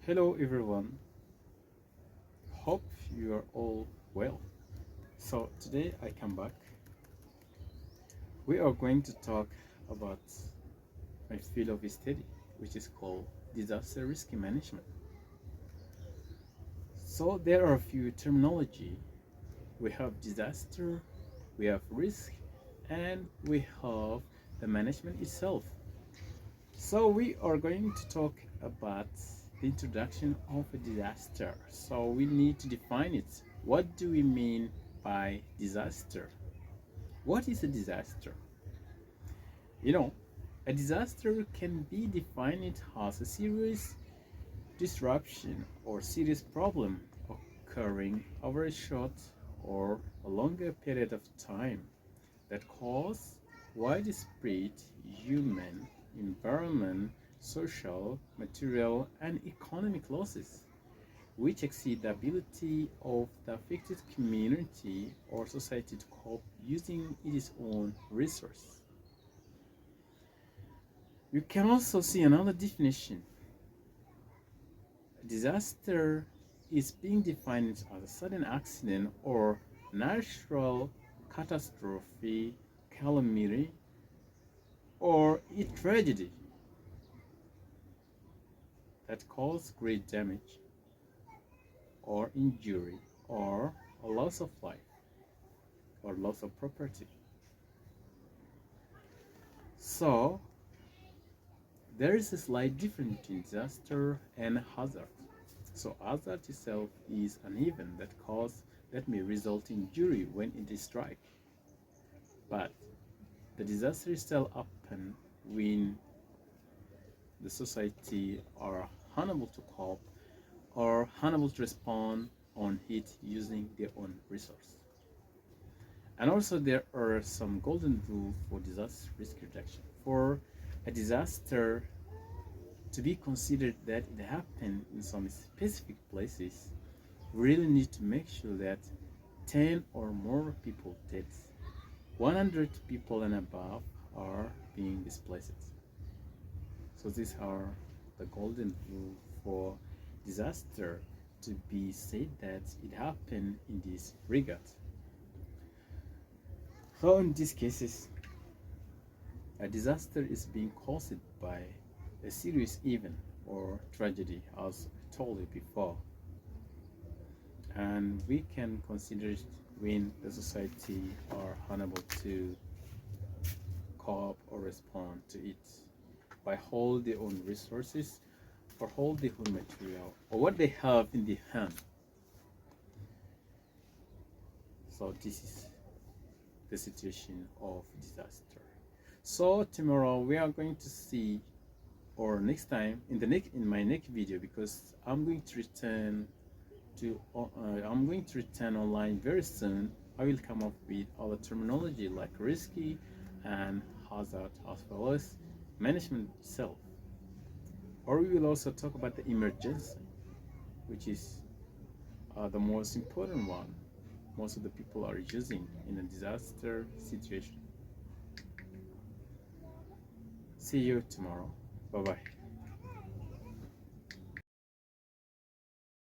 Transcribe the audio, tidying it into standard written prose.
Hello everyone, hope you are all well. So today I come back. We are going to talk about my field of study, which is called disaster risk management. So there are a few terminology. We have disaster, we have risk, and we have the management itself. So we are going to talk about the introduction of a disaster. So we need to define it. What do we mean by disaster? What is a disaster? You know, a disaster can be defined as a serious disruption or serious problem occurring over a short or a longer period of time that cause widespread human, environment, social, material, and economic losses, which exceed the ability of the affected community or society to cope using its own resource. You can also see another definition. A disaster is being defined as a sudden accident or natural catastrophe, calamity, or a tragedy that causes great damage or injury or a loss of life or loss of property. So there is a slight difference between disaster and hazard. So hazard itself is an event that may result in injury when it is strike. But the disaster itself happen when the society are unable to cope or unable to respond on it using their own resource. And also there are some golden rules for disaster risk reduction. For a disaster to be considered that it happened in some specific places, we really need to make sure that 10 or more people dead, 100 people and above are being displaced. So these are the golden rule for disaster to be said that it happened in this regard. So in these cases, a disaster is being caused by a serious event or tragedy, as I told you before. And we can consider it when the society are unable to cope or respond to it by hold their own resources or hold their own material or what they have in their hand. So this is the situation of disaster. So tomorrow we are going to see, or next time in my next video, because I'm going to return online very soon. I will come up with other terminology like risky and hazard, as well as management itself. Or we will also talk about the emergency, which is the most important one most of the people are using in a disaster situation. See you tomorrow. Bye bye.